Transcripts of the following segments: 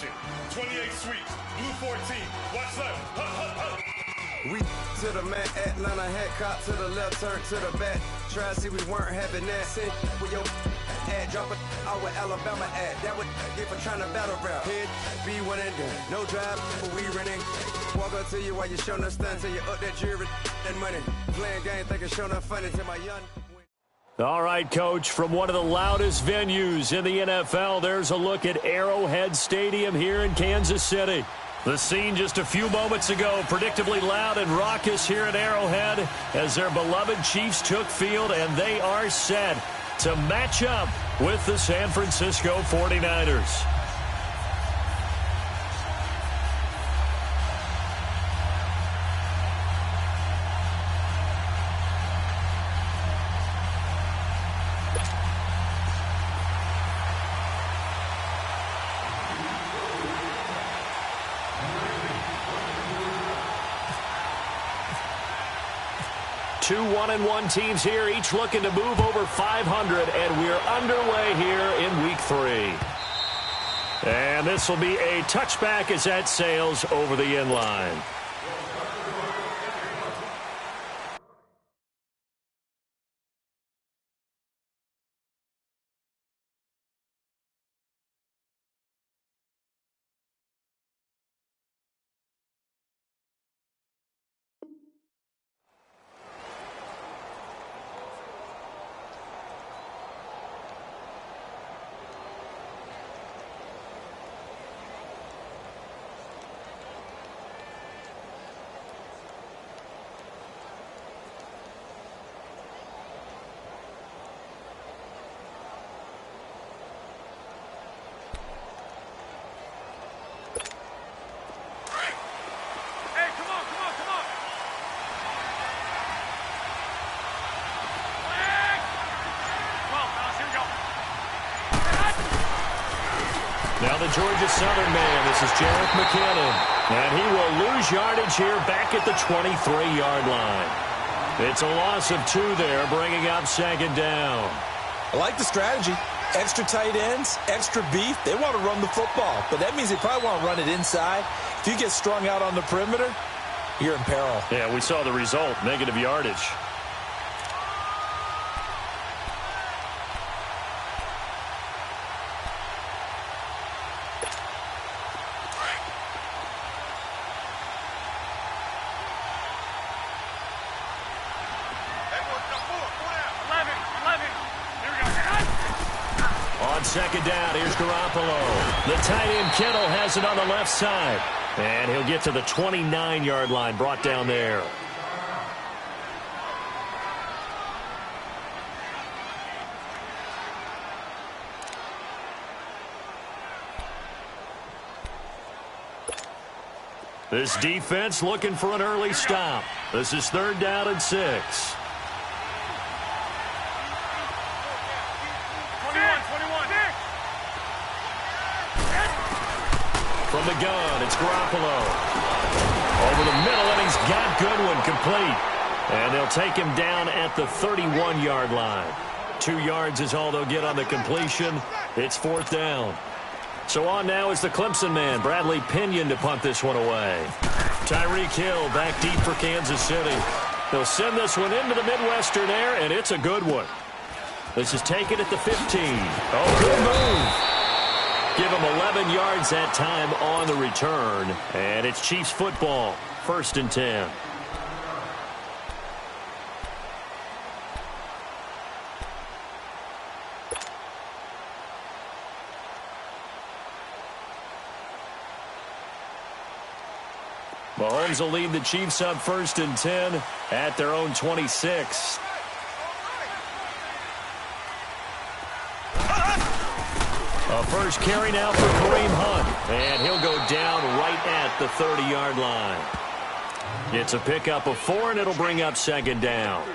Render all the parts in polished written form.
formation. 28 sweeps. Blue 14. Watch left. Hut, hut, hut. We to the mat, Atlanta head cop to the left, turn to the back. Try to see we weren't having that. Sit with your ad, drop it out with Alabama ad. That would get for trying to battle rap. Head, be one and done. No drive, but we running. Walk up to you while you showing us stun till you up that jewelry and money. Playing game, thinking showing up funny to my young. All right, Coach, from one of the loudest venues in the NFL, there's a look at Arrowhead Stadium here in Kansas City. The scene just a few moments ago, predictably loud and raucous here at Arrowhead as their beloved Chiefs took field, and they are set to match up with the San Francisco 49ers. Two 1-1 teams here, each looking to move over 500, and we're underway here in Week 3. And this will be a touchback as that sails over the end line. Now the Georgia Southern man, this is Jarek McKinnon. And he will lose yardage here back at the 23-yard line. It's a loss of 2 there, bringing up second down. I like the strategy. Extra tight ends, extra beef. They want to run the football, but that means they probably want to run it inside. If you get strung out on the perimeter, you're in peril. Yeah, we saw the result, negative yardage. Second down, here's Garoppolo. The tight end Kittle has it on the left side. And he'll get to the 29-yard line, brought down there. This defense looking for an early stop. This is 3rd down and 6. From the gun, it's Garoppolo. Over the middle, and he's got Goodwin complete. And they'll take him down at the 31-yard line. 2 yards is all they'll get on the completion. It's 4th down. So on now is the Clemson man, Bradley Pinion, to punt this one away. Tyreek Hill back deep for Kansas City. They'll send this one into the Midwestern air, and it's a good one. This is taken at the 15. Oh, good move. Give him 11 yards that time on the return. And it's Chiefs football, 1st and 10. Mahomes will lead the Chiefs up 1st and 10 at their own 26. A first carry now for Kareem Hunt. And he'll go down right at the 30-yard line. It's a pickup of 4, and it'll bring up second down.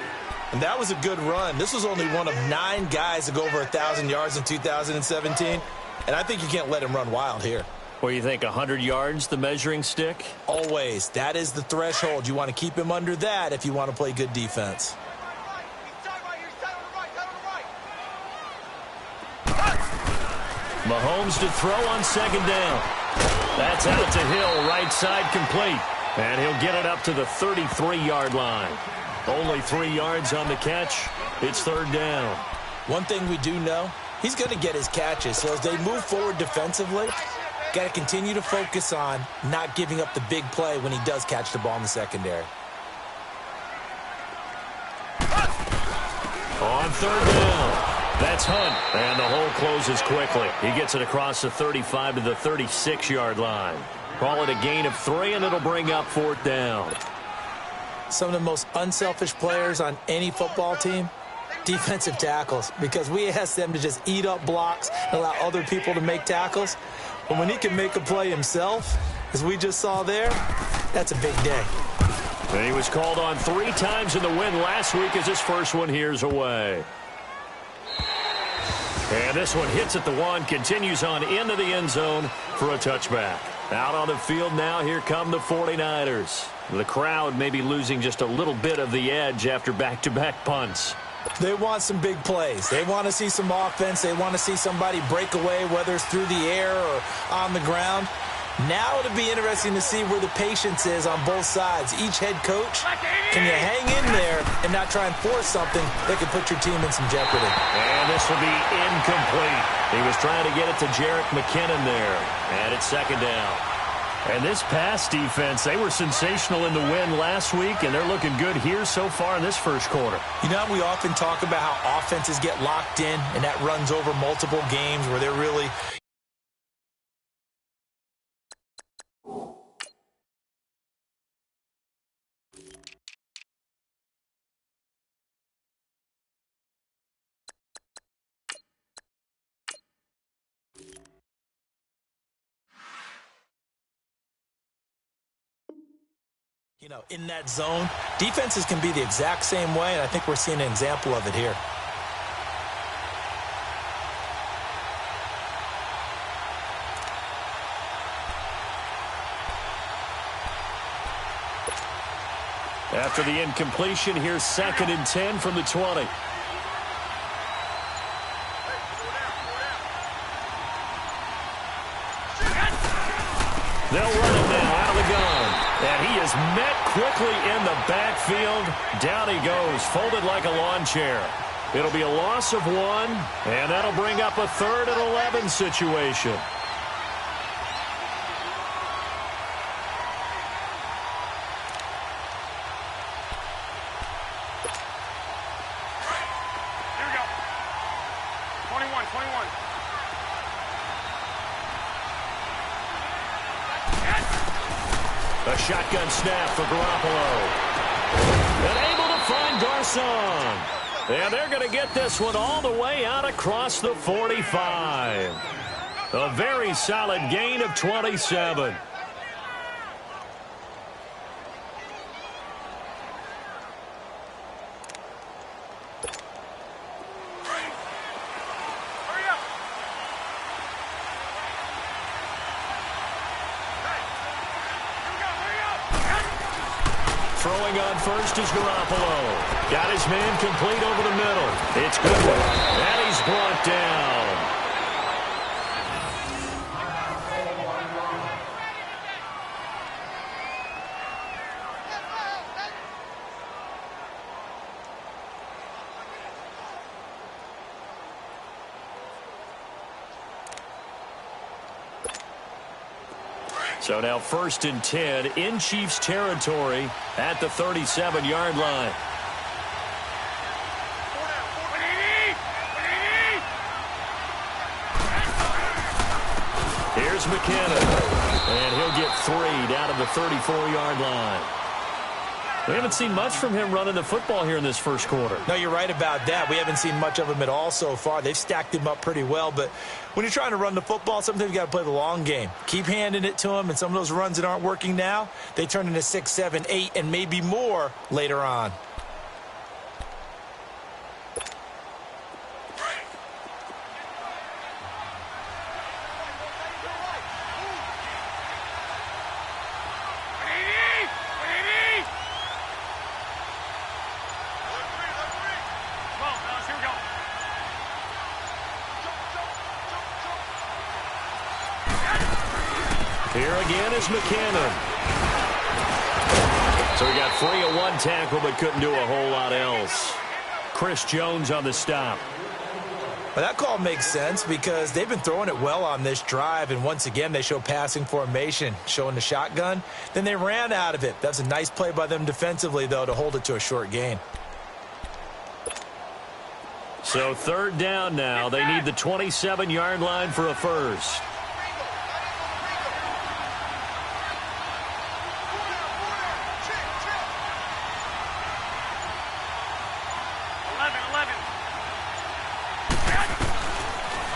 And that was a good run. This was only one of 9 guys to go over 1,000 yards in 2017. And I think you can't let him run wild here. Well, you think 100 yards, the measuring stick? Always. That is the threshold. You want to keep him under that if you want to play good defense. Mahomes to throw on second down. That's out to Hill, right side complete. And he'll get it up to the 33-yard line. Only 3 yards on the catch. It's third down. One thing we do know, he's going to get his catches. So as they move forward defensively, got to continue to focus on not giving up the big play when he does catch the ball in the secondary. On third down. That's Hunt, and the hole closes quickly. He gets it across the 35 to the 36-yard line. Call it a gain of 3, and it'll bring up fourth down. Some of the most unselfish players on any football team, defensive tackles, because we ask them to just eat up blocks and allow other people to make tackles. But when he can make a play himself, as we just saw there, that's a big day. And he was called on 3 times in the win last week as his first one here's away. And this one hits at the 1, continues on into the end zone for a touchback. Out on the field now, here come the 49ers. The crowd may be losing just a little bit of the edge after back-to-back punts. They want some big plays. They want to see some offense. They want to see somebody break away, whether it's through the air or on the ground. Now it'll be interesting to see where the patience is on both sides. Each head coach, can you hang in there and not try and force something that could put your team in some jeopardy? And this will be incomplete. He was trying to get it to Jerick McKinnon there. And it's second down. And this pass defense, they were sensational in the win last week, and they're looking good here so far in this first quarter. You know, we often talk about how offenses get locked in, and that runs over multiple games where they're really... You know, in that zone, defenses can be the exact same way, and I think we're seeing an example of it here. After the incompletion, here's 2nd and 10 from the 20. They'll run it now out of the gun. And he is met quickly in the backfield. Down he goes, folded like a lawn chair. It'll be a loss of 1, and that'll bring up a 3rd and 11 situation. Here we go. 21. A shotgun snap for Garoppolo. And able to find Garcon. And they're going to get this one all the way out across the 45. A very solid gain of 27. Throwing on first is Garoppolo. Got his man complete over the middle. It's Goodwin. And he's brought down. So now 1st and 10 in Chiefs territory at the 37-yard line. Here's McKinnon. And he'll get 3 down to the 34-yard line. We haven't seen much from him running the football here in this first quarter. No, you're right about that. We haven't seen much of him at all so far. They've stacked him up pretty well, but when you're trying to run the football, sometimes you got to play the long game. Keep handing it to him, and some of those runs that aren't working now, they turn into 6, 7, 8, and maybe more later on. Here again is McKinnon. So he got free of one tackle but couldn't do a whole lot else. Chris Jones on the stop. Well, that call makes sense because they've been throwing it well on this drive, and once again they show passing formation, showing the shotgun. Then they ran out of it. That's a nice play by them defensively, though, to hold it to a short gain. So third down now. They need the 27-yard line for a first.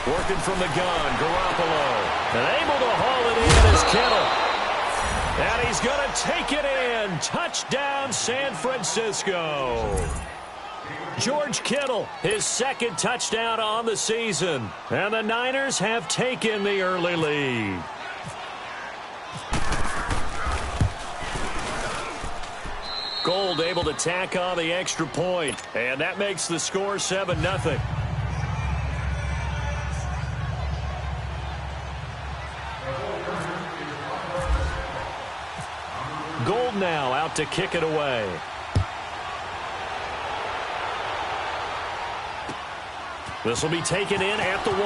Working from the gun, Garoppolo. And able to haul it in is Kittle. And he's going to take it in. Touchdown, San Francisco. George Kittle, his second touchdown on the season. And the Niners have taken the early lead. Gold able to tack on the extra point. And that makes the score 7-0. Gold now out to kick it away. This will be taken in at the 1.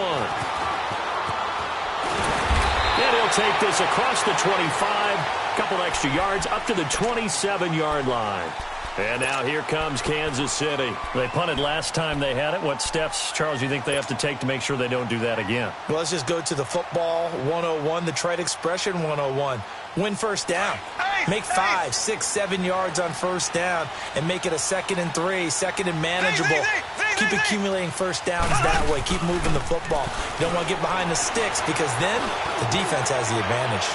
And he'll take this across the 25. Couple extra yards up to the 27-yard line. And now here comes Kansas City. They punted last time they had it. What steps, Charles, you think they have to take to make sure they don't do that again? Well, let's just go to the football 101, the trite expression 101. Win first down. Make 5, 6, 7 yards on first down and make it a 2nd and 3, 2nd and manageable. Keep accumulating first downs that way. Keep moving the football. You don't want to get behind the sticks because then the defense has the advantage.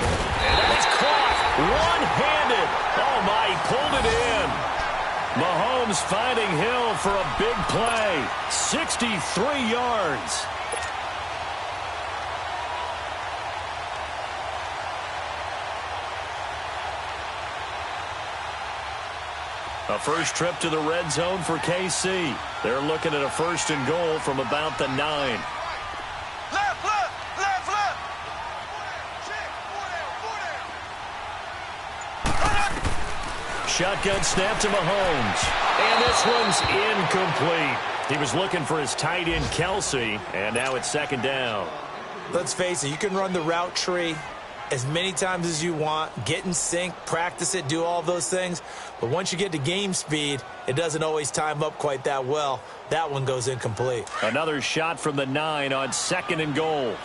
And that is caught one-handed. Oh, my, he pulled it in. Mahomes finding Hill for a big play. 63 yards. A first trip to the red zone for KC. They're looking at a 1st and goal from about the 9. Left, left, left, left. Shotgun snap to Mahomes. And this one's incomplete. He was looking for his tight end, Kelsey, and now it's 2nd down. Let's face it, you can run the route tree as many times as you want, get in sync, practice it, do all those things. But once you get to game speed, it doesn't always time up quite that well. That one goes incomplete. Another shot from the 9 on 2nd and goal.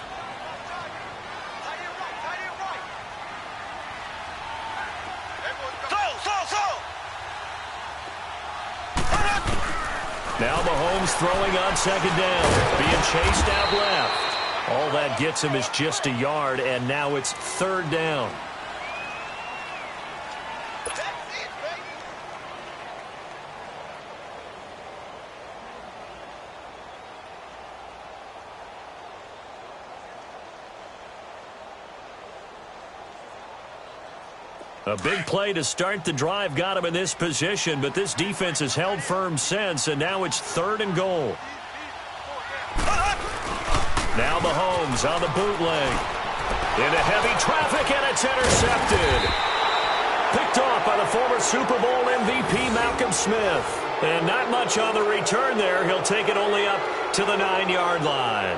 Now Mahomes throwing on 2nd down, being chased out left. All that gets him is just a yard, and now it's 3rd down. A big play to start the drive got him in this position, but this defense has held firm since, and now it's 3rd and goal. Now Mahomes on the bootleg. Into heavy traffic, and it's intercepted. Picked off by the former Super Bowl MVP Malcolm Smith. And not much on the return there. He'll take it only up to the 9-yard line.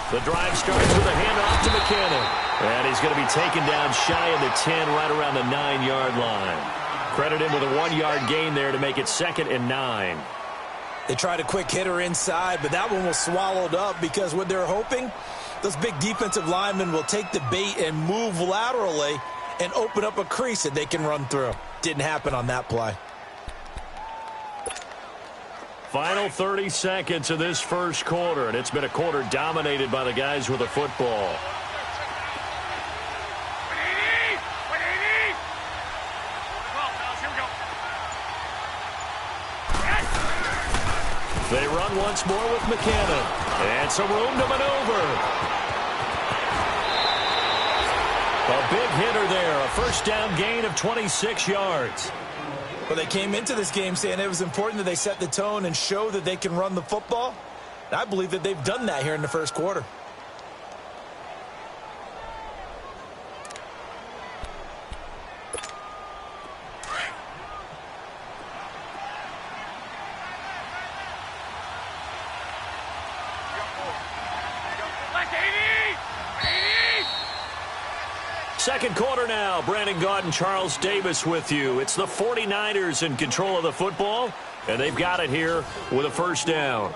The drive starts with a handoff to McKinnon. And he's going to be taken down shy of the 10, right around the 9-yard line. Credit him with a 1-yard gain there to make it 2nd and 9. They tried a quick hitter inside, but that one was swallowed up because what they're hoping, those big defensive linemen will take the bait and move laterally and open up a crease that they can run through. Didn't happen on that play. Final 30 seconds of this first quarter, and it's been a quarter dominated by the guys with the football. They run once more with McKinnon. And some room to maneuver. A big hitter there. A first down gain of 26 yards. Well, they came into this game saying it was important that they set the tone and show that they can run the football. I believe that they've done that here in the first quarter. Second quarter now. Brandon Gaudin and Charles Davis with you. It's the 49ers in control of the football, and they've got it here with a first down.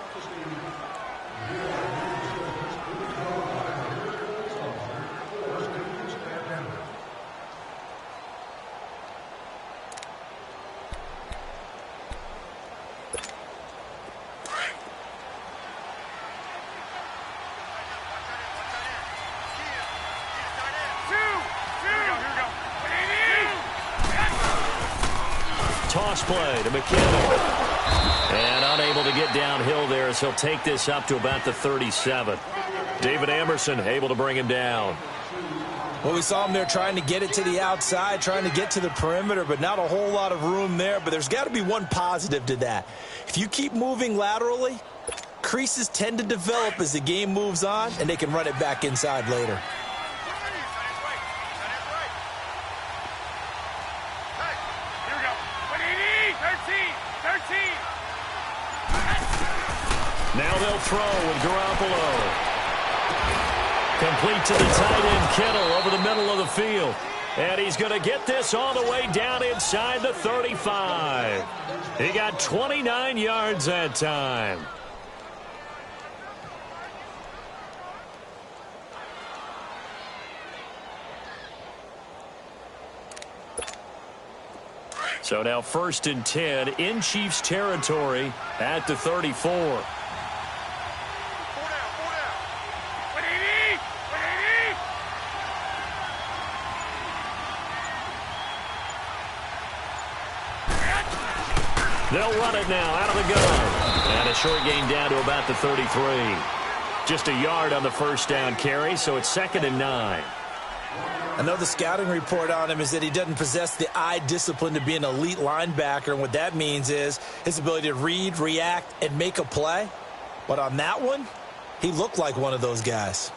Toss play to McKinnon. And unable to get downhill there as he'll take this up to about the 37. David Amerson able to bring him down. Well, we saw him there trying to get it to the outside, trying to get to the perimeter, but not a whole lot of room there. But there's got to be one positive to that. If you keep moving laterally, creases tend to develop as the game moves on, and they can run it back inside later. Now they'll throw with Garoppolo. Complete to the tight end, Kittle, over the middle of the field. And he's going to get this all the way down inside the 35. He got 29 yards that time. So now 1st and 10 in Chiefs territory at the 34. They'll run it now out of the gun. And a short gain down to about the 33. Just a yard on the first down carry, so it's 2nd and 9. I know the scouting report on him is that he doesn't possess the eye discipline to be an elite linebacker. And what that means is his ability to read, react, and make a play. But on that one, he looked like one of those guys.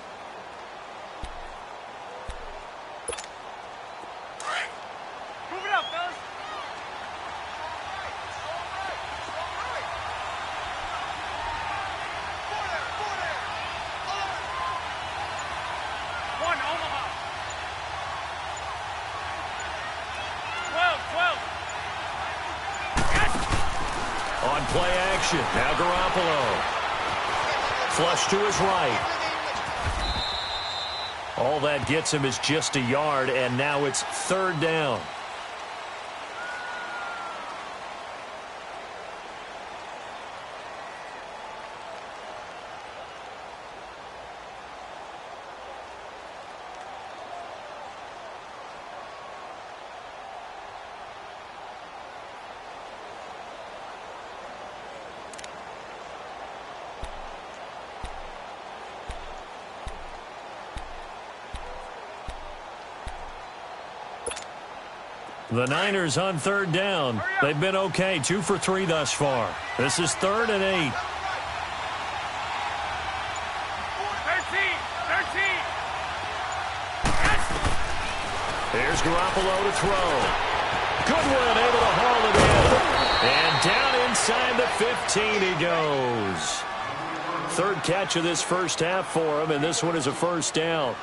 Play action. Now Garoppolo. Flush to his right. All that gets him is just a yard, and now it's 3rd down. The Niners on 3rd down. They've been okay, 2 for 3 thus far. This is 3rd and 8. 13. Here's Garoppolo to throw. Goodwin able to haul it in. And down inside the 15 he goes. 3rd catch of this first half for him, and this one is a first down.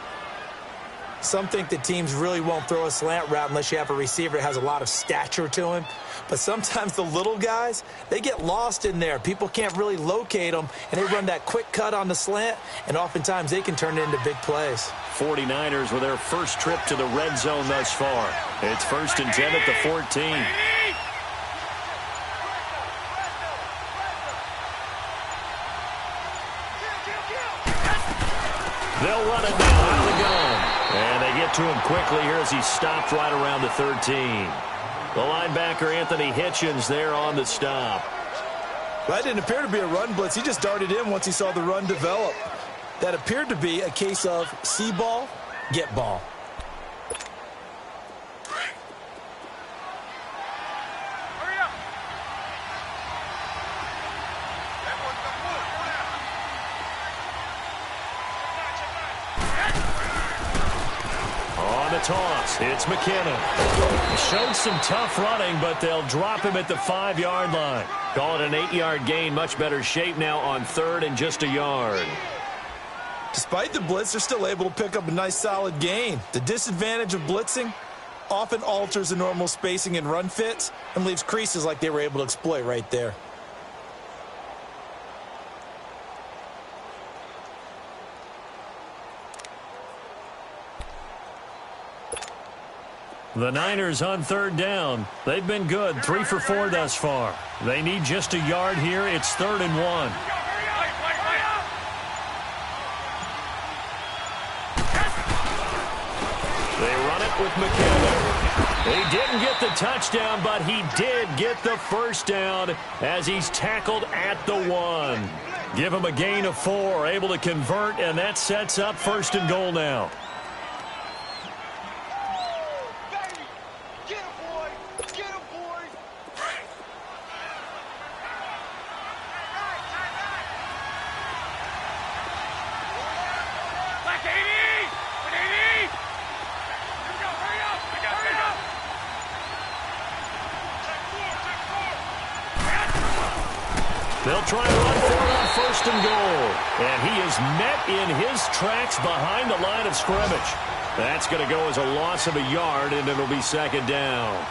Some think that teams really won't throw a slant route unless you have a receiver that has a lot of stature to him. But sometimes the little guys, they get lost in there. People can't really locate them, and they run that quick cut on the slant, and oftentimes they can turn it into big plays. 49ers with their first trip to the red zone thus far. It's 1st and 10 at the 14. They'll run it now out of the gun. And they get to him quickly here as he stopped right around the 13. The linebacker, Anthony Hitchens, there on the stop. Well, that didn't appear to be a run blitz. He just darted in once he saw the run develop. That appeared to be a case of see ball, get ball. On the toss, it's McKinnon. Showed some tough running, but they'll drop him at the 5-yard line. Call it an 8-yard gain. Much better shape now on 3rd and just a yard. Despite the blitz, they're still able to pick up a nice solid gain. The disadvantage of blitzing often alters the normal spacing and run fits and leaves creases like they were able to exploit right there. The Niners on 3rd down. They've been good, 3 for 4 thus far. They need just a yard here. It's 3rd and 1. They run it with McKinnon. He didn't get the touchdown, but he did get the first down as he's tackled at the 1. Give him a gain of 4, able to convert, and that sets up 1st and goal now. They'll try and run for it on 1st and goal. And he is met in his tracks behind the line of scrimmage. That's going to go as a loss of a yard, and it'll be 2nd down.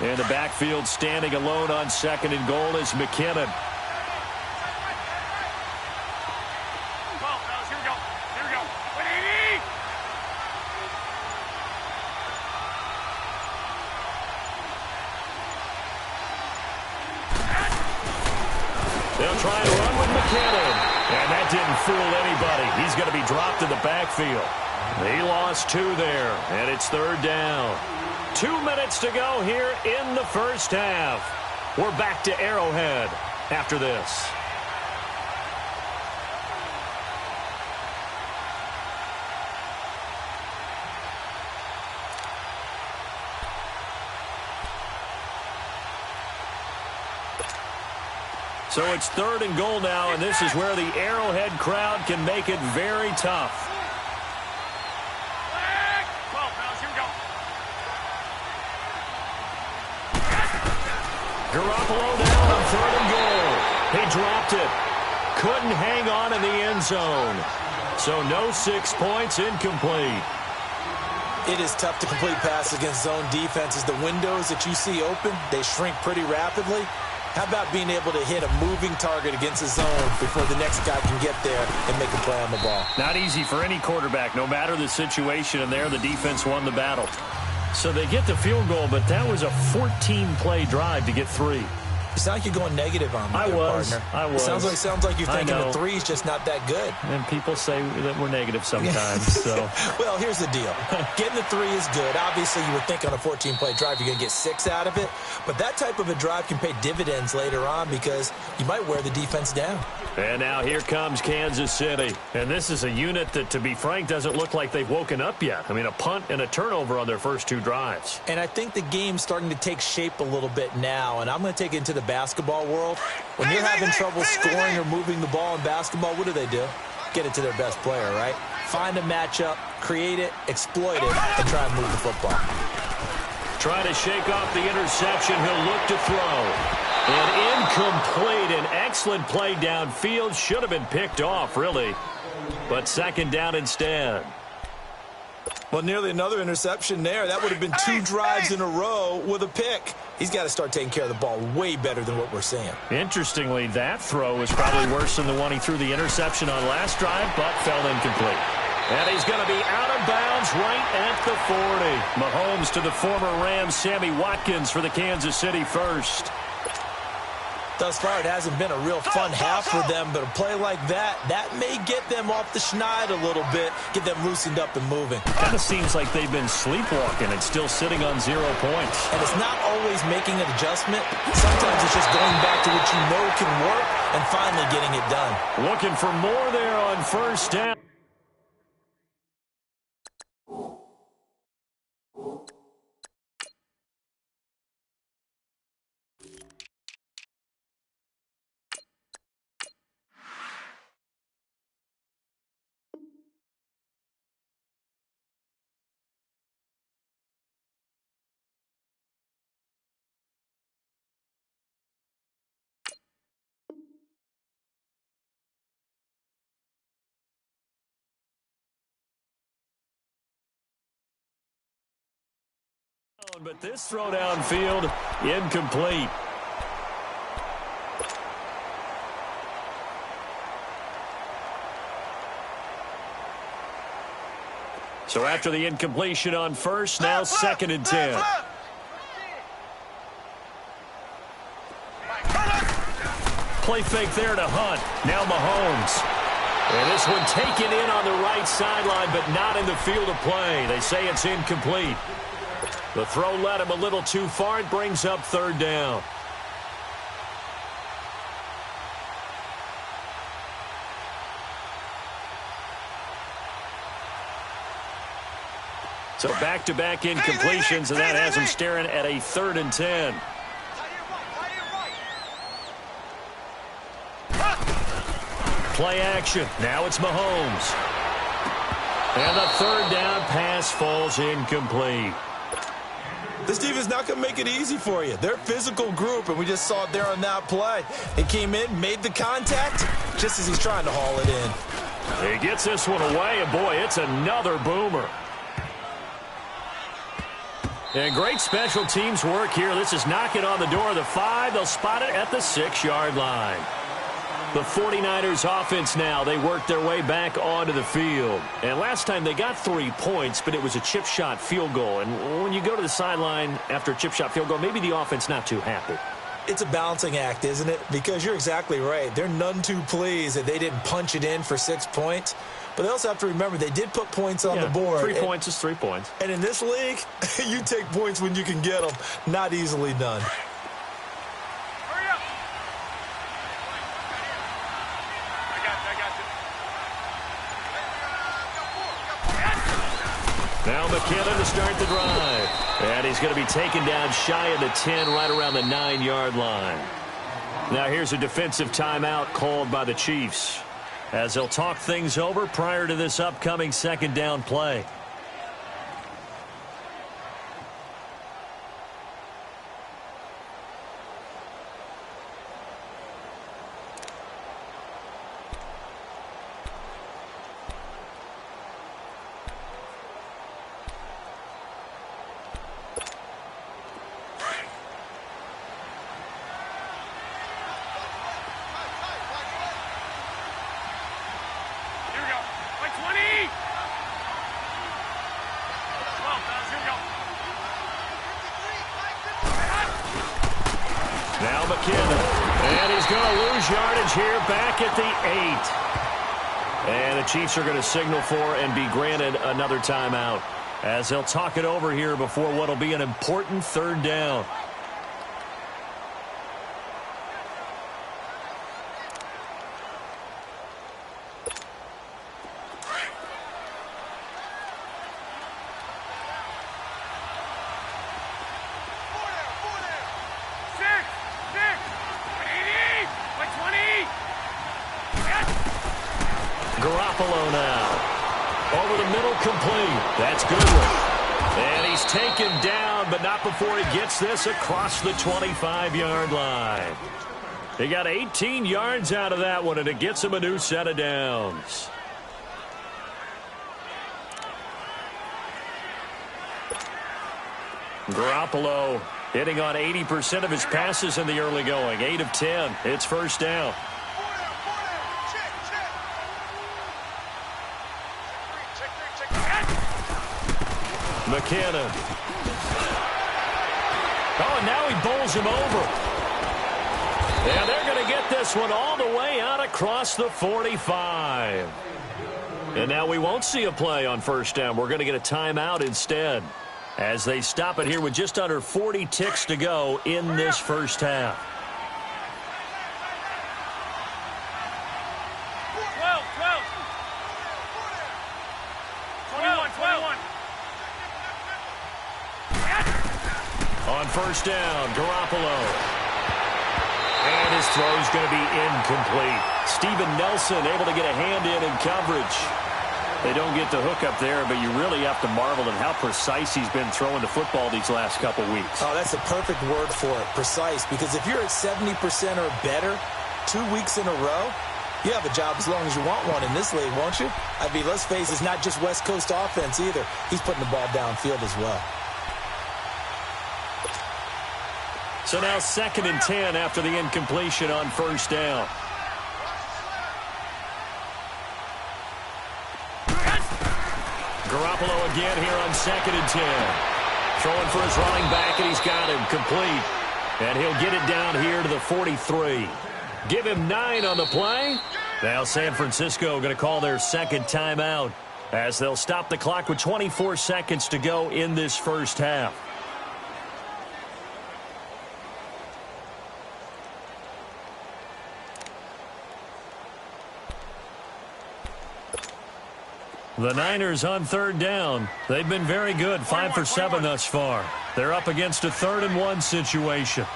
In the backfield, standing alone on 2nd and goal is McKinnon. They'll try and run with McKinnon. And that didn't fool anybody. He's going to be dropped in the backfield. He lost 2 there, and it's 3rd down. 2 minutes to go here in the first half. We're back to Arrowhead after this. So it's 3rd and goal now, and this is where the Arrowhead crowd can make it very tough. Garoppolo down on 3rd and goal. He dropped it. Couldn't hang on in the end zone. So no 6 points, incomplete. It is tough to complete passes against zone defenses. The windows that you see open, they shrink pretty rapidly. How about being able to hit a moving target against a zone before the next guy can get there and make a play on the ball? Not easy for any quarterback, no matter the situation, and there the defense won the battle. So they get the field goal, but that was a 14-play drive to get 3. It's not like you're going negative on me, partner. I was. It sounds like you're thinking the 3 is just not that good. And people say that we're negative sometimes. So. Well, here's the deal. Getting the 3 is good. Obviously, you would think on a 14-play drive you're going to get 6 out of it. But that type of a drive can pay dividends later on because you might wear the defense down. And now here comes Kansas City. And this is a unit that, to be frank, doesn't look like they've woken up yet. I mean, a punt and a turnover on their first 2 drives. And I think the game's starting to take shape a little bit now. And I'm going to take it into the basketball world. When you're having trouble scoring or moving the ball in basketball, what do? Get it to their best player, right? Find a matchup, create it, exploit it, and try and move the football. Trying to shake off the interception. He'll look to throw. And incomplete. An excellent play downfield. Should have been picked off, really. But 2nd down instead. Well, nearly another interception there. That would have been 2 drives in a row with a pick. He's got to start taking care of the ball way better than what we're seeing. Interestingly, that throw was probably worse than the one he threw the interception on last drive, but fell incomplete. And he's going to be out of bounds right at the 40. Mahomes to the former Rams, Sammy Watkins for the Kansas City first. Thus far, it hasn't been a real fun half for them, but a play like that may get them off the schneid a little bit, get them loosened up and moving. Kind of seems like they've been sleepwalking and still sitting on 0 points. And it's not always making an adjustment. Sometimes it's just going back to what you know can work and finally getting it done. Looking for more there on first down. But this throw downfield, incomplete. So after the incompletion on first, now 2nd and 10. Play fake there to Hunt. Now Mahomes. And this one taken in on the right sideline, but not in the field of play. They say it's incomplete. The throw led him a little too far. It brings up 3rd down. So back-to-back incompletions, and that has him staring at a 3rd and 10. Play action. Now it's Mahomes. And the 3rd down pass falls incomplete. This defense not going to make it easy for you. They're a physical group, and we just saw it there on that play. He came in, made the contact, just as he's trying to haul it in. He gets this one away, and boy, it's another boomer. And great special teams work here. This is knocking on the door of the 5. They'll spot it at the 6-yard line. The 49ers offense now, they worked their way back onto the field. And last time they got 3 points, but it was a chip shot field goal. And when you go to the sideline after a chip shot field goal, maybe the offense not too happy. It's a balancing act, isn't it? Because you're exactly right. They're none too pleased that they didn't punch it in for 6 points. But they also have to remember they did put points on the board. 3 points is 3 points. And in this league, you take points when you can get them. Not easily done. Now McKinnon to start the drive. And he's going to be taken down shy of the 10, right around the 9-yard line. Now here's a defensive timeout called by the Chiefs, as they'll talk things over prior to this upcoming 2nd down play. Now McKinnon. And he's going to lose yardage here back at the 8. And the Chiefs are going to signal for and be granted another timeout, as they'll talk it over here before what will be an important 3rd down. Garoppolo now. Over the middle, complete. That's Goodwin. And he's taken down, but not before he gets this across the 25-yard line. He got 18 yards out of that one, and it gets him a new set of downs. Garoppolo hitting on 80% of his passes in the early going. 8 of 10. It's first down. McKinnon. Oh, and now he bowls him over. And there this one all the way out across the 45. And now we won't see a play on first down. We're going to get a timeout instead as they stop it here with just under 40 ticks to go in this first half. 12. On first down, Garoppolo. And his throw's going to be incomplete. Steven Nelson able to get a hand in coverage. They don't get the hook up there, but you really have to marvel at how precise he's been throwing the football these last couple weeks. Oh, that's the perfect word for it, precise. Because if you're at 70% or better 2 weeks in a row, you have a job as long as you want one in this league, won't you? I mean, let's face it, it's not just West Coast offense either. He's putting the ball downfield as well. So now 2nd and 10 after the incompletion on first down. Garoppolo again here on 2nd and 10. Throwing for his running back, and he's got him complete. And he'll get it down here to the 43. Give him 9 on the play. Now San Francisco going to call their second timeout as they'll stop the clock with 24 seconds to go in this first half. The Niners on 3rd down. They've been very good, 5 for 7 thus far. They're up against a 3rd and 1 situation.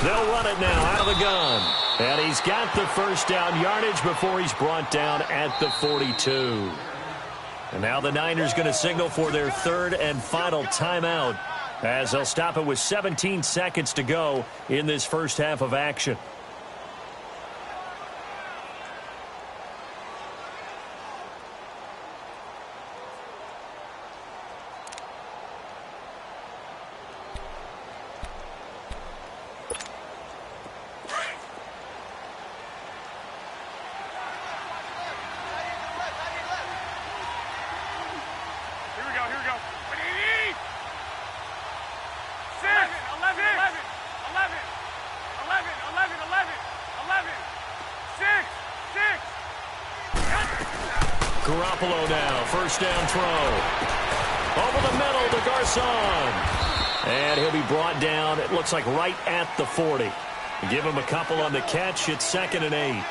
They'll run it now out of the gun. And he's got the first down yardage before he's brought down at the 42. And now the Niners going to signal for their 3rd and final timeout as they'll stop it with 17 seconds to go in this first half of action. Garoppolo now, first down throw. Over the middle to Garcon. And he'll be brought down, it looks like right at the 40. Give him a couple on the catch, it's 2nd and 8.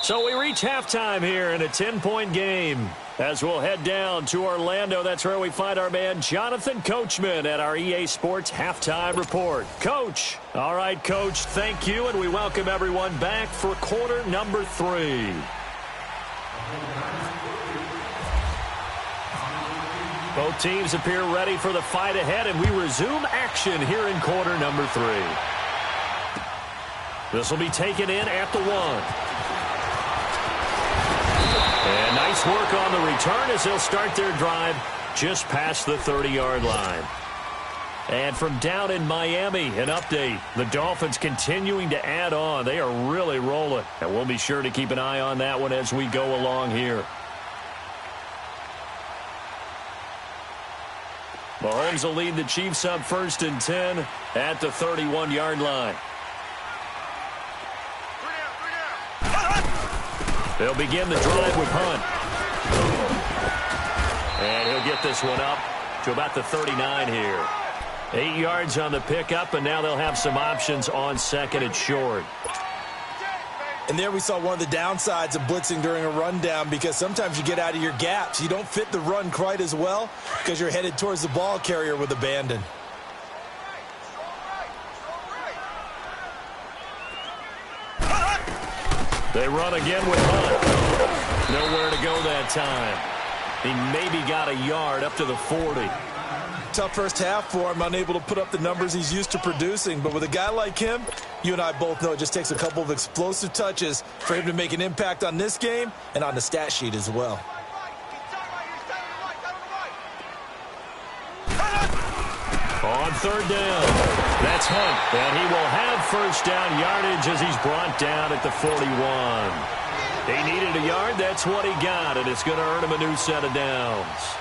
So we reach halftime here in a 10-point game. As we'll head down to Orlando, that's where we find our man Jonathan Coachman at our EA Sports Halftime Report. Coach. All right, Coach, thank you, and we welcome everyone back for quarter number 3. Both teams appear ready for the fight ahead, and we resume action here in quarter number 3. This will be taken in at the 1. And nice work on the return as they'll start their drive just past the 30-yard line. And from down in Miami, an update. The Dolphins continuing to add on. They are really rolling. And we'll be sure to keep an eye on that one as we go along here. Mahomes will lead the Chiefs up 1st and 10 at the 31-yard line. They'll begin the drive with Hunt. And he'll get this one up to about the 39 here. 8 yards on the pickup, and now they'll have some options on 2nd and short. And there we saw one of the downsides of blitzing during a rundown, because sometimes you get out of your gaps. You don't fit the run quite as well because you're headed towards the ball carrier with abandon. They run again with Hunt. Nowhere to go that time. He maybe got a yard up to the 40. Tough first half for him, unable to put up the numbers he's used to producing. But with a guy like him, you and I both know it just takes a couple of explosive touches for him to make an impact on this game and on the stat sheet as well. On third down. That's Hunt, and he will have first down yardage as he's brought down at the 41. He needed a yard. That's what he got, and it's going to earn him a new set of downs.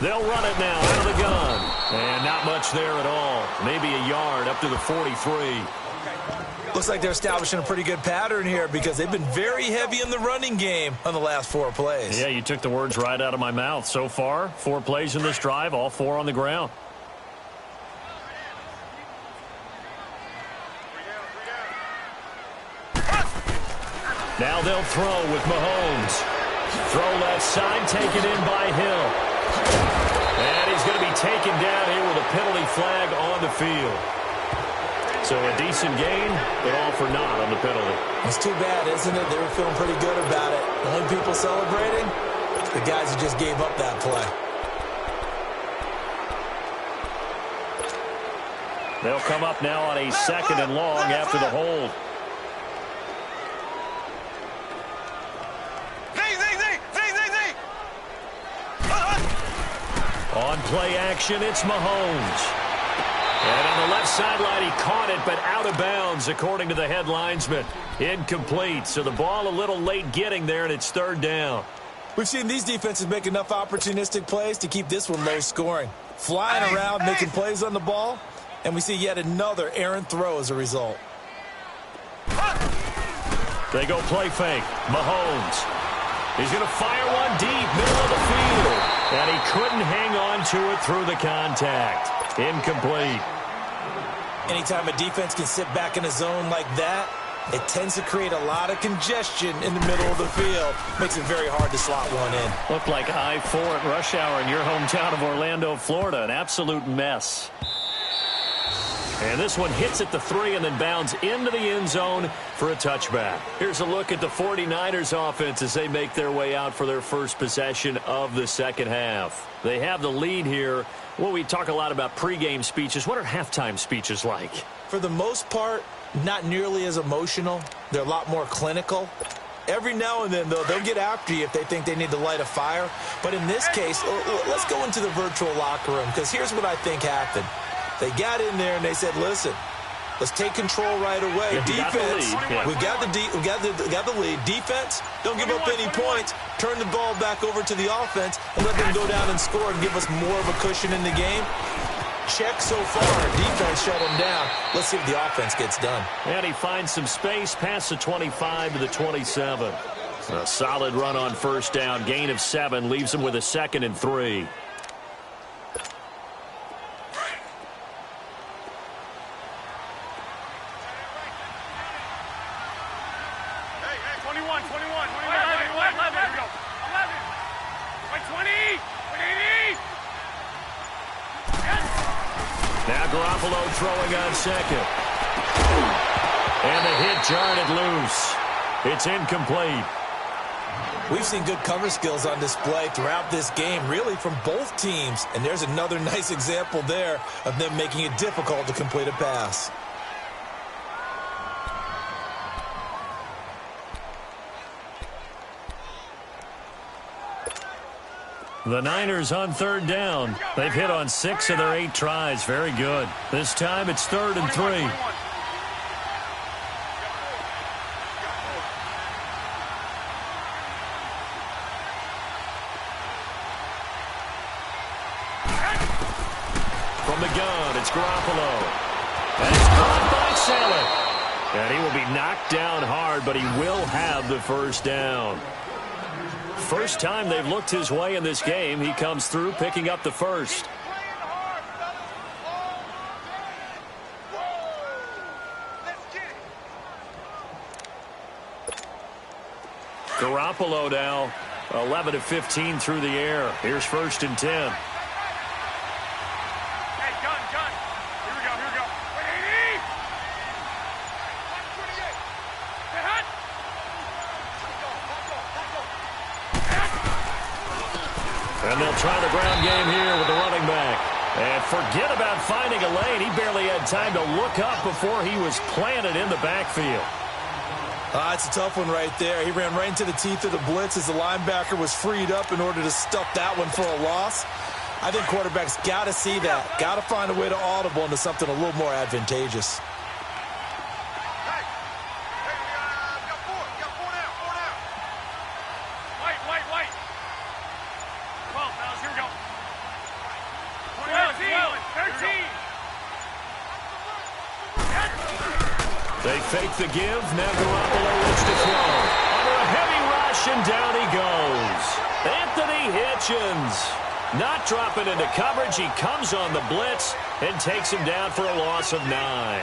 They'll run it now out of the gun. And not much there at all. Maybe a yard up to the 43. Looks like they're establishing a pretty good pattern here because they've been very heavy in the running game on the last 4 plays. Yeah, you took the words right out of my mouth. So far, 4 plays in this drive, all 4 on the ground. Now they'll throw with Mahomes. Throw left side, taken in by Hill. And he's going to be taken down here with a penalty flag on the field. So a decent gain, but all for naught on the penalty. It's too bad, isn't it? They were feeling pretty good about it. The only people celebrating, the guys who just gave up that play. They'll come up now on a 2nd and long after the hold. On play action, it's Mahomes. And on the left sideline, he caught it, but out of bounds, according to the head linesman. Incomplete, so the ball a little late getting there, and it's 3rd down. We've seen these defenses make enough opportunistic plays to keep this one low scoring. Flying around, making plays on the ball, and we see yet another errant throw as a result. They go play fake. Mahomes. He's going to fire one deep, middle of the field. And he couldn't hang on to it through the contact. Incomplete. Anytime a defense can sit back in a zone like that, it tends to create a lot of congestion in the middle of the field. Makes it very hard to slot one in. Looked like I-4 at rush hour in your hometown of Orlando, Florida. An absolute mess. And this one hits at the 3 and then bounds into the end zone for a touchback. Here's a look at the 49ers offense as they make their way out for their first possession of the second half. They have the lead here. Well, we talk a lot about pregame speeches. What are halftime speeches like? For the most part, not nearly as emotional. They're a lot more clinical. Every now and then, though, they'll get after you if they think they need to light a fire. But in this case, let's go into the virtual locker room because here's what I think happened. They got in there and they said, listen, let's take control right away. Yeah, defense, we got the lead. Defense, don't give up any points. Turn the ball back over to the offense and let them go down and score and give us more of a cushion in the game. Check so far. Defense shut them down. Let's see if the offense gets done. And he finds some space past the 25 to the 27. A solid run on first down. Gain of 7 leaves him with a 2nd and 3. Now Garoppolo throwing on 2nd. And the hit jarred it loose. It's incomplete. We've seen good cover skills on display throughout this game, really from both teams. And there's another nice example there of them making it difficult to complete a pass. The Niners on 3rd down. They've hit on 6 of their 8 tries. Very good. This time it's 3rd and 3. From the gun, it's Garoppolo. And it's caught by Saleh. And he will be knocked down hard, but he will have the first down. First time they've looked his way in this game. He comes through picking up the first. Garoppolo now 11 of 15 through the air. Here's 1st and 10. And they'll try the ground game here with the running back. And forget about finding a lane. He barely had time to look up before he was planted in the backfield. It's a tough one right there. He ran right into the teeth of the blitz as the linebacker was freed up in order to stuff that one for a loss. I think quarterbacks got to see that. Got to find a way to audible into something a little more advantageous. They fake the give. Now Garoppolo looks to throw. Under a heavy rush, and down he goes. Anthony Hitchens not dropping into coverage. He comes on the blitz and takes him down for a loss of 9.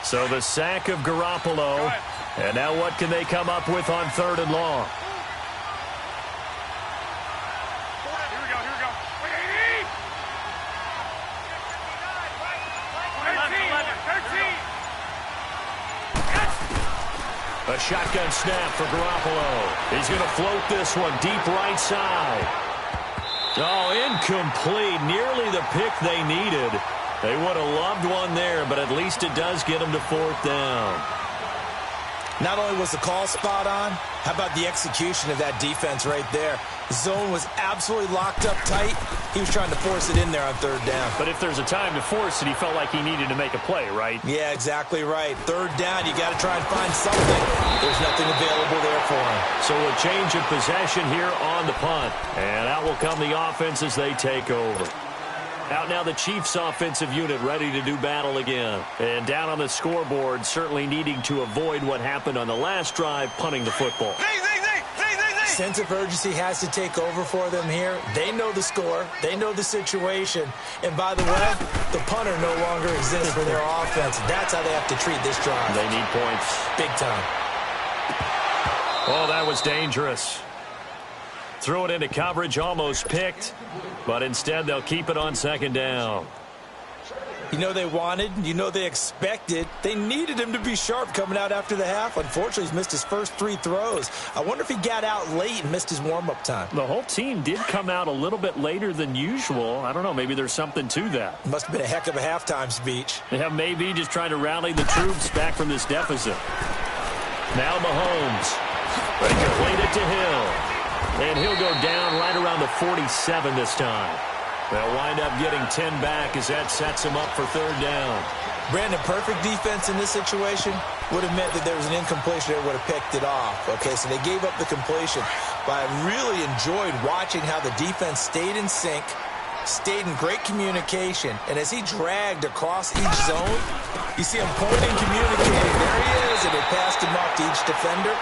So the sack of Garoppolo. And now what can they come up with on 3rd and long? Here we go. A shotgun snap for Garoppolo. He's going to float this one deep right side. Oh, incomplete. Nearly the pick they needed. They would have loved one there, but at least it does get them to 4th down. Not only was the call spot on, how about the execution of that defense right there? The zone was absolutely locked up tight. He was trying to force it in there on 3rd down. But if there's a time to force it, he felt like he needed to make a play, right? Yeah, exactly right. 3rd down, you got to try and find something. There's nothing available there for him. So a change of possession here on the punt. And out will come the offense as they take over. Out now the Chiefs offensive unit ready to do battle again. And down on the scoreboard, certainly needing to avoid what happened on the last drive, punting the football. Sense of urgency has to take over for them here. They know the score. They know the situation. And by the way, the punter no longer exists for their offense. That's how they have to treat this drive. They need points. Big time. Oh, that was dangerous. Threw it into coverage, almost picked. But instead, they'll keep it on 2nd down. You know they wanted, you know they expected. They needed him to be sharp coming out after the half. Unfortunately, he's missed his first 3 throws. I wonder if he got out late and missed his warm-up time. The whole team did come out a little bit later than usual. I don't know, maybe there's something to that. Must have been a heck of a halftime speech. Yeah, maybe just trying to rally the troops back from this deficit. Now Mahomes. They complete it to Hill. And he'll go down right around the 47 this time. They'll wind up getting 10 back as that sets them up for 3rd down. Brandon, perfect defense in this situation would have meant that there was an incompletion that would have picked it off. Okay, so they gave up the completion. But I really enjoyed watching how the defense stayed in sync, stayed in great communication, and as he dragged across each zone, you see him pointing, communicating. There he is, and they passed him off to each defender.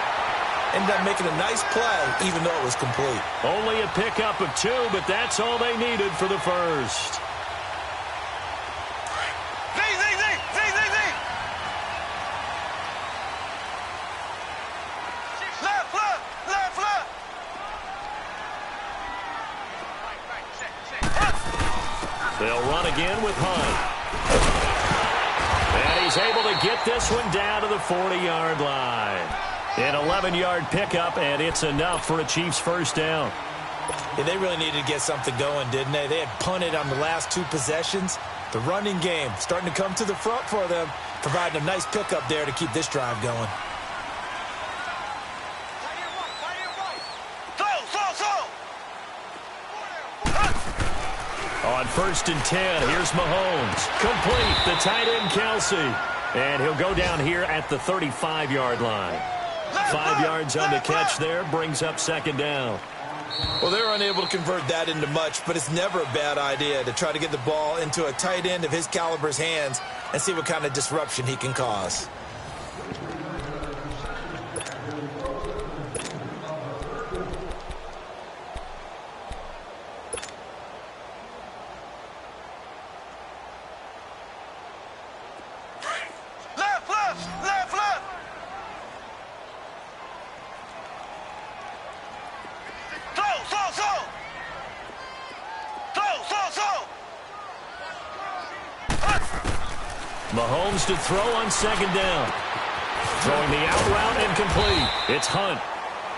Ended up making a nice play, even though it was complete. Only a pickup of 2, but that's all they needed for the first. They'll run again with Hunt. And he's able to get this one down to the 40-yard line. An 11-yard pickup, and it's enough for a Chiefs 1st down. Yeah, they really needed to get something going, didn't they? They had punted on the last 2 possessions. The running game starting to come to the front for them, providing a nice pickup there to keep this drive going. On 1st and 10, here's Mahomes. Complete, the tight end Kelsey. And he'll go down here at the 35-yard line. 5 yards on the catch there, brings up 2nd down. Well, they were unable to convert that into much, but it's never a bad idea to try to get the ball into a tight end of his caliber's hands and see what kind of disruption he can cause. Mahomes to throw on second down. Throwing the out route and complete. It's Hunt.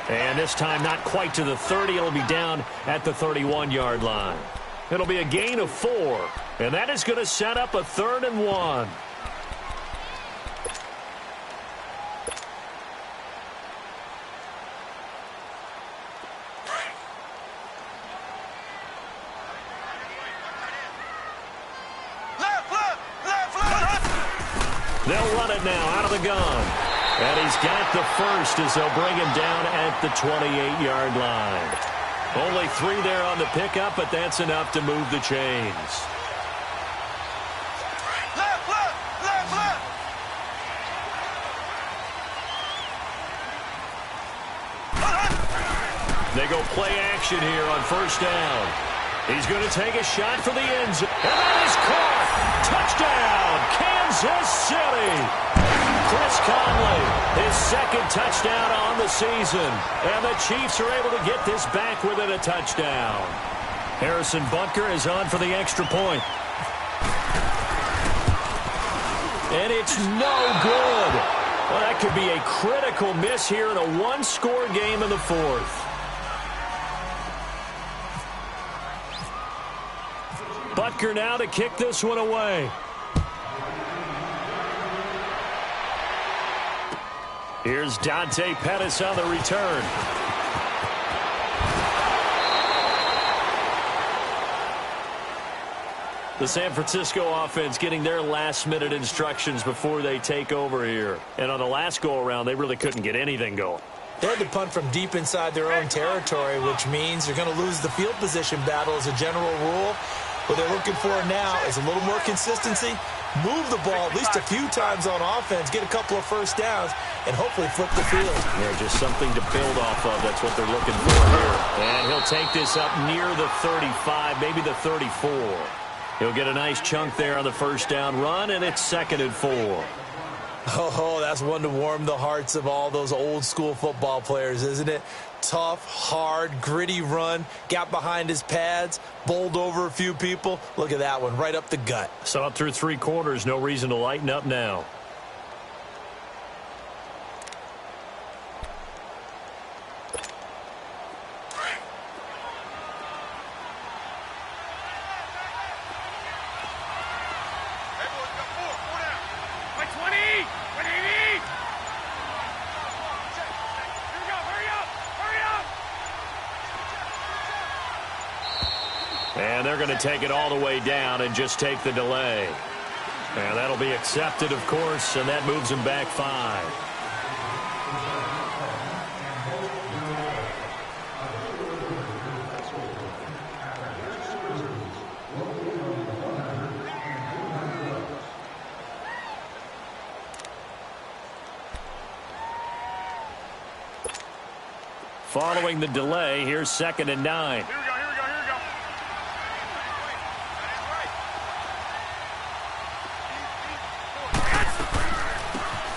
And this time not quite to the 30. It'll be down at the 31-yard line. It'll be a gain of 4. And that is going to set up a 3rd and 1. They'll run it now out of the gun. And he's got the first as they'll bring him down at the 28-yard line. Only 3 there on the pickup, but that's enough to move the chains. They go play action here on first down. He's going to take a shot for the end zone. And that is caught. Touchdown, Kansas City. Chris Conley, his 2nd touchdown on the season. And the Chiefs are able to get this back within a touchdown. Harrison Butker is on for the extra point. And it's no good. Well, that could be a critical miss here in a 1-score game in the 4th. Butker now to kick this one away. Here's Dante Pettis on the return. The San Francisco offense getting their last-minute instructions before they take over here. And on the last go-around, they really couldn't get anything going. They had to punt from deep inside their own territory, which means they're going to lose the field position battle as a general rule. What they're looking for now is a little more consistency, move the ball at least a few times on offense, get a couple of first downs, and hopefully flip the field. Yeah, just something to build off of. That's what they're looking for here. And he'll take this up near the 35, maybe the 34. He'll get a nice chunk there on the first down run, and it's 2nd and 4. Oh, that's one to warm the hearts of all those old-school football players, isn't it? Tough, hard, gritty run, got behind his pads, bowled over a few people. Look at that one, right up the gut. Saw it through 3 quarters, no reason to lighten up now. And they're going to take it all the way down and just take the delay. And that'll be accepted, of course, and that moves them back 5. Following the delay, here's 2nd and 9.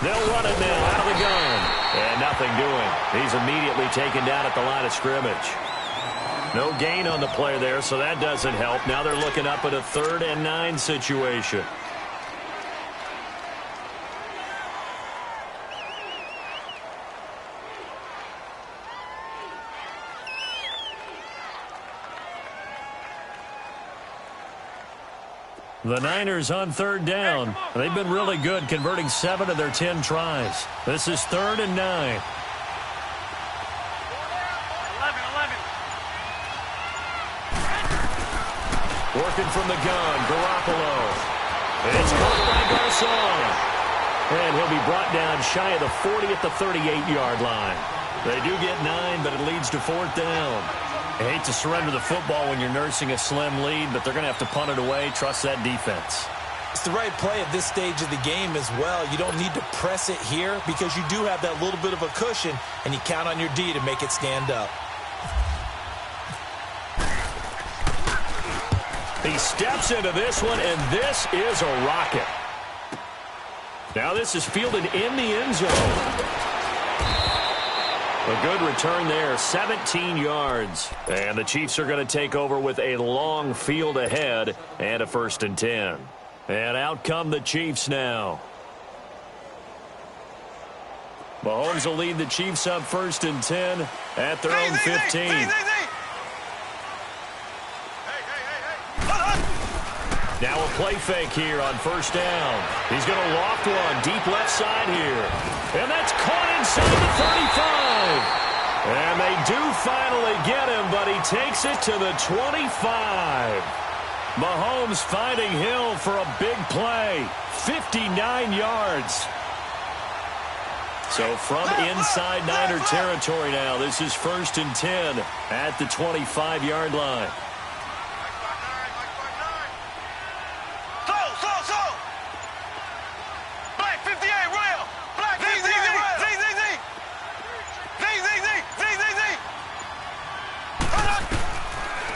They'll run it now out of the gun. And nothing doing. He's immediately taken down at the line of scrimmage. No gain on the play there, so that doesn't help. Now they're looking up at a 3rd and 9 situation. The Niners on 3rd down. They've been really good, converting 7 of their 10 tries. This is 3rd and 9. Working from the gun, Garoppolo. It's caught by Garcon. And he'll be brought down shy of the 40 at the 38-yard line. They do get 9, but it leads to 4th down. I hate to surrender the football when you're nursing a slim lead, but they're going to have to punt it away. Trust that defense. It's the right play at this stage of the game as well. You don't need to press it here because you do have that little bit of a cushion, and you count on your D to make it stand up. He steps into this one, and this is a rocket. Now this is fielded in the end zone. A good return there, 17 yards. And the Chiefs are going to take over with a long field ahead and a 1st and 10. And out come the Chiefs now. Mahomes will lead the Chiefs up 1st and 10 at their own 15. Now a play fake here on 1st down. He's going to loft one deep left side here. And that's caught inside the 35. And they do finally get him, but he takes it to the 25. Mahomes finding Hill for a big play. 59 yards. So from inside Niner territory now, this is 1st and 10 at the 25-yard line.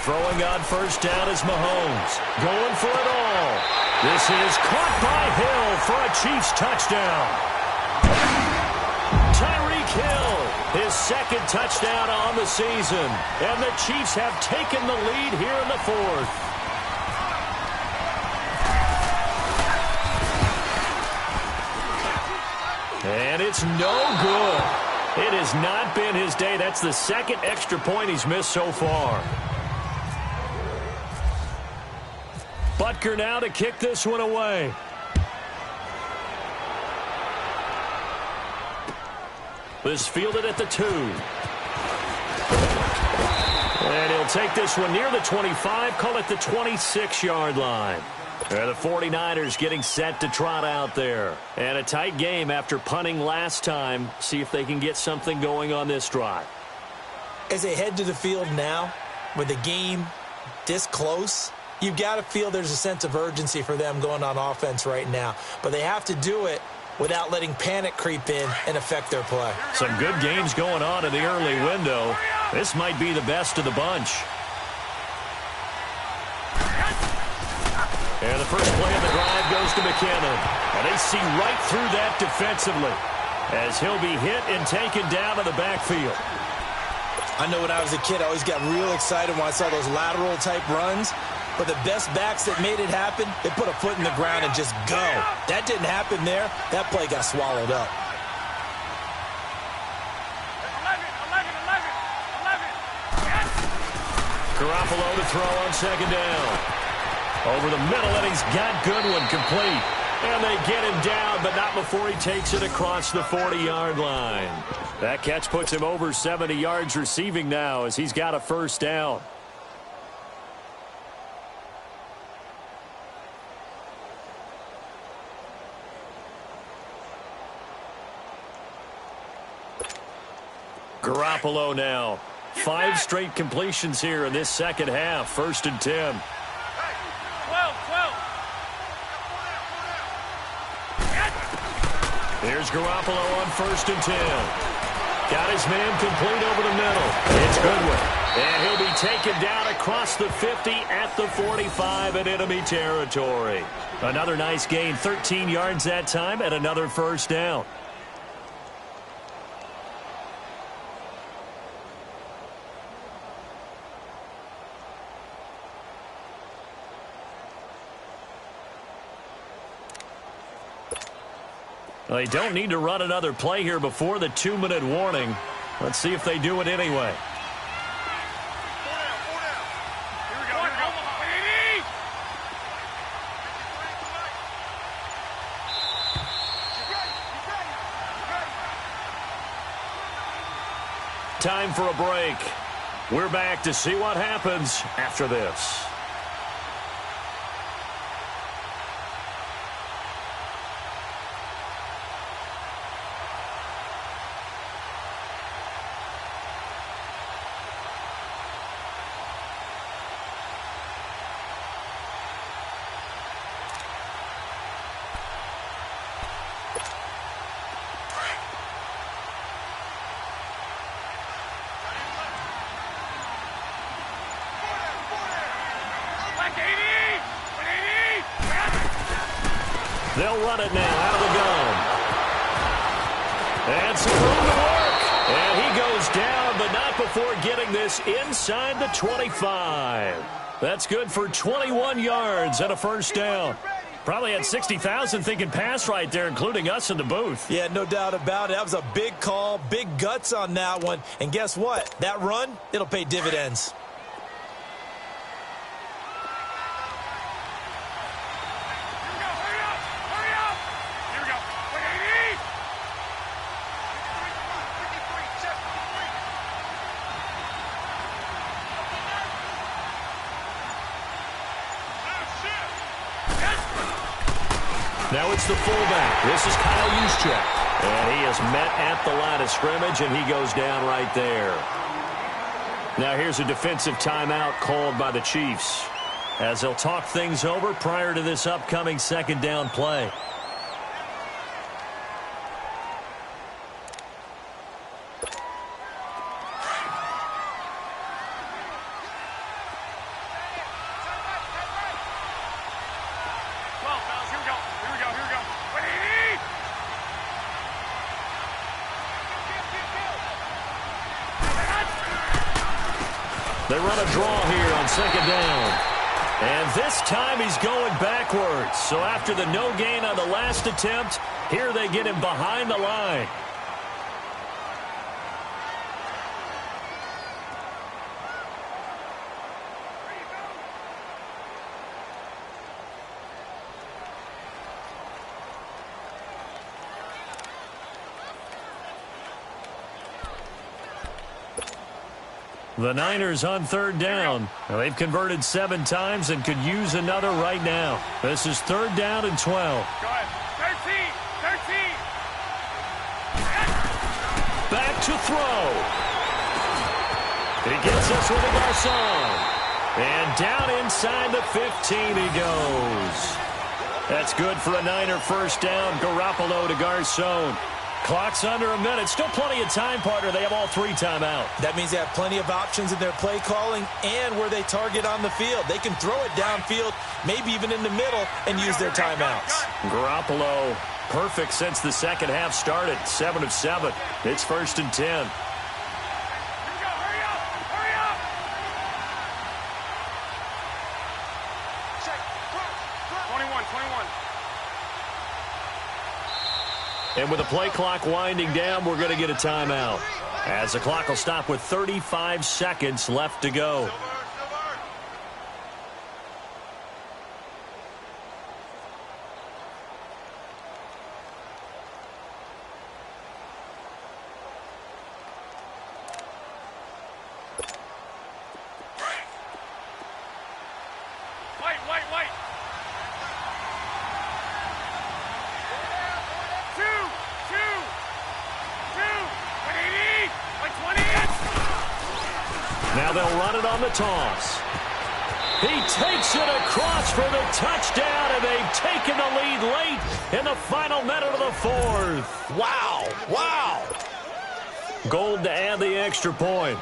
Throwing on 1st down is Mahomes. Going for it all. This is caught by Hill for a Chiefs touchdown. Tyreek Hill, his 2nd touchdown on the season. And the Chiefs have taken the lead here in the 4th. And it's no good. It has not been his day. That's the 2nd extra point he's missed so far. Butker now to kick this one away. This fielded at the 2. And he'll take this one near the 25, call it the 26-yard line. And the 49ers getting set to trot out there. And a tight game after punting last time. See if they can get something going on this drive. As they head to the field now, with the game this close, you've got to feel there's a sense of urgency for them going on offense right now. But they have to do it without letting panic creep in and affect their play. Some good games going on in the early window. This might be the best of the bunch. And the first play of the drive goes to McKinnon. And they see right through that defensively as he'll be hit and taken down to the backfield. I know when I was a kid, I always got real excited when I saw those lateral-type runs. But the best backs that made it happen, they put a foot in the ground and just go. That didn't happen there. That play got swallowed up. Garoppolo to throw on 2nd down. Over the middle, and he's got Goodwin complete. And they get him down, but not before he takes it across the 40-yard line. That catch puts him over 70 yards receiving now as he's got a 1st down. Garoppolo now. 5 straight completions here in this 2nd half. 1st and 10. Here's Garoppolo on 1st and 10. Got his man complete over the middle. It's Goodwin. And he'll be taken down across the 50 at the 45 in enemy territory. Another nice gain. 13 yards that time and another 1st down. They don't need to run another play here before the 2-minute warning. Let's see if they do it anyway. Time for a break. We're back to see what happens after this. They'll run it now out of the gun. And some room to work. And he goes down, but not before getting this inside the 25. That's good for 21 yards and a 1st down. Probably had 60,000 thinking pass right there, including us in the booth. Yeah, no doubt about it. That was a big call, big guts on that one. And guess what? That run, it'll pay dividends. Now it's the fullback. This is Kyle Juszczyk. And he is met at the line of scrimmage, and he goes down right there. Now here's a defensive timeout called by the Chiefs as they'll talk things over prior to this upcoming second down play. They run a draw here on second down. And this time he's going backwards. So after the no gain on the last attempt, here they get him behind the line. The Niners on third down. Now, they've converted 7 times and could use another right now. This is third down and 12. Go ahead. 13. Back to throw. He gets us with a Garcon. And down inside the 15 he goes. That's good for a Niner first down. Garoppolo to Garcon. Clock's under a minute. Still plenty of time, partner. They have all 3 timeouts. That means they have plenty of options in their play calling and where they target on the field. They can throw it downfield, maybe even in the middle, and use their timeouts. Garoppolo, perfect since the second half started. 7 of 7. It's first and 10. And with the play clock winding down, we're going to get a timeout, as the clock will stop with 35 seconds left to go. Wait. 20. Now they'll run it on the toss. He takes it across for the touchdown, and they've taken the lead late in the final minute of the fourth. Wow. Gold to add the extra point.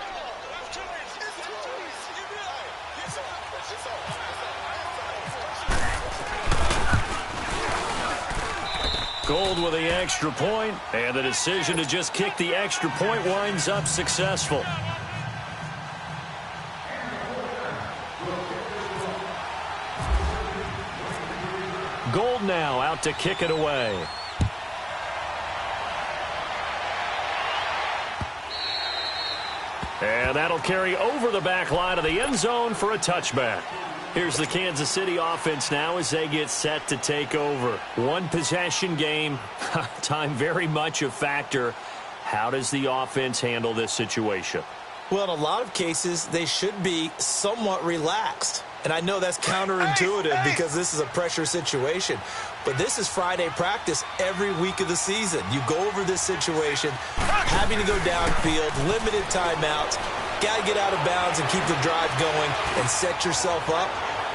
Gold with the extra point, and the decision to just kick the extra point winds up successful. Gold now out to kick it away. And that'll carry over the back line of the end zone for a touchback. Here's the Kansas City offense now as they get set to take over. One possession game, time very much a factor. How does the offense handle this situation? Well, in a lot of cases, they should be somewhat relaxed. And I know that's counterintuitive because this is a pressure situation. But this is Friday practice every week of the season. You go over this situation, having to go downfield, limited timeouts, got to get out of bounds and keep the drive going and set yourself up.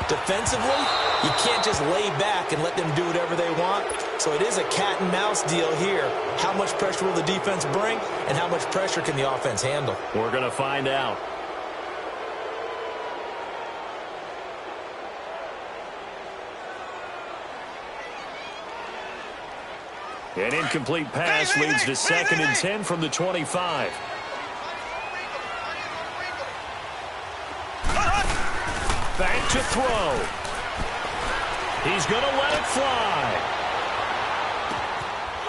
Defensively, you can't just lay back and let them do whatever they want. So it is a cat and mouse deal here. How much pressure will the defense bring, and how much pressure can the offense handle? We're going to find out. An incomplete pass leads to second and 10 from the 25. Back to throw. He's going to let it fly.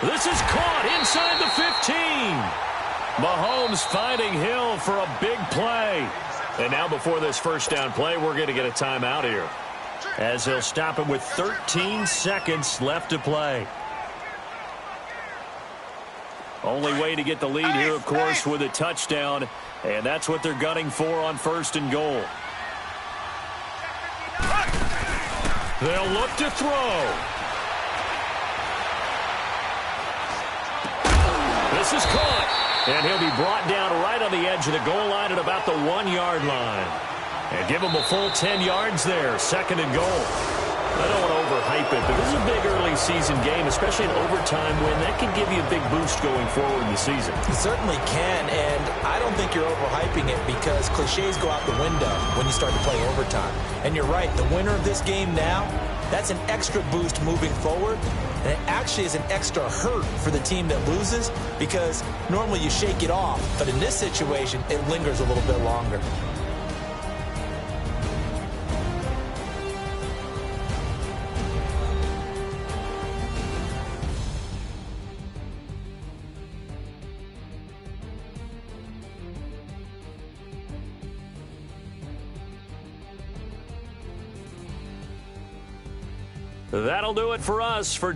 This is caught inside the 15. Mahomes finding Hill for a big play. And now before this first down play, we're going to get a timeout here, as they'll stop him with 13 seconds left to play. Only way to get the lead here, of course, with a touchdown, and that's what they're gunning for on 1st and goal. They'll look to throw. This is caught, and he'll be brought down right on the edge of the goal line at about the 1-yard line. And give him a full 10 yards there, 2nd and goal. I don't want to overhype it, but this is a big early season game, especially an overtime win. That can give you a big boost going forward in the season. It certainly can, and I don't think you're overhyping it because cliches go out the window when you start to play overtime. And you're right, the winner of this game now, that's an extra boost moving forward, and it actually is an extra hurt for the team that loses because normally you shake it off, but in this situation, it lingers a little bit longer. That'll do it for us for